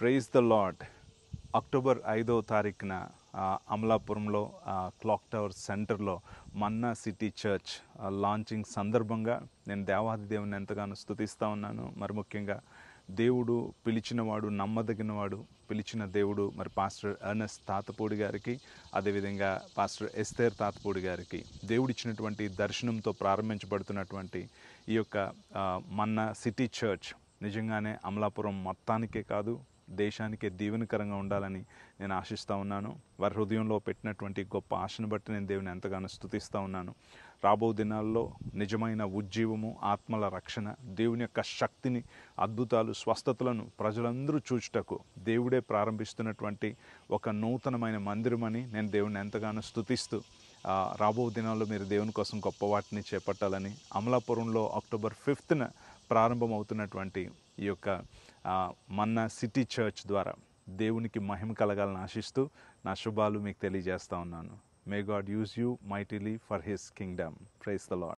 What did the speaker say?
Praise the lord. October 5వ తారీఖున అమలాపురంలో క్లాక్ టవర్ సెంటర్లో మన్నా సిటీ చర్చ్ లాంచింగ్ సందర్భంగా నేను దేవాది దేవుని ఎంతగానో స్తుతిస్తూ ఉన్నాను. మరి ముఖ్యంగా దేవుడు పిలిచినవాడు, నమ్మదగినవాడు, పిలిచిన దేవుడు మరి పాస్టర్ ఎర్నెస్ట్ తాతపూడి గారికి, అదేవిధంగా పాస్టర్ ఎస్తేర్ తాతపూడి గారికి దేవుడిచ్చినటువంటి దర్శనంతో ప్రారంభించబడుతున్నటువంటి ఈ యొక్క మన్నా సిటీ చర్చ్ నిజంగానే అమలాపురం మొత్తానికే కాదు, దేశానికే దీవెనకరంగా ఉండాలని నేను ఆశిస్తూ ఉన్నాను. వారి హృదయంలో పెట్టినటువంటి గొప్ప ఆశను బట్టి నేను దేవుని ఎంతగానో స్తుతిస్తూ ఉన్నాను. రాబో దినాల్లో నిజమైన ఉజ్జీవము, ఆత్మల రక్షణ, దేవుని యొక్క శక్తిని, అద్భుతాలు, స్వస్థతలను ప్రజలందరూ చూచుటకు దేవుడే ప్రారంభిస్తున్నటువంటి ఒక నూతనమైన మందిరమని నేను దేవుని ఎంతగానో స్తుతిస్తూ రాబో దినాల్లో మీరు దేవుని కోసం గొప్ప వాటిని చేపట్టాలని, అమలాపురంలో అక్టోబర్ 5న ప్రారంభమవుతున్నటువంటి ఈ యొక్క మన్నా సిటీ చర్చ్ ద్వారా దేవునికి మహిమ కలగాలని ఆశిస్తూ నా శుభాలు మీకు తెలియజేస్తూ ఉన్నాను. May God use you mightily for his kingdom. Praise the lord.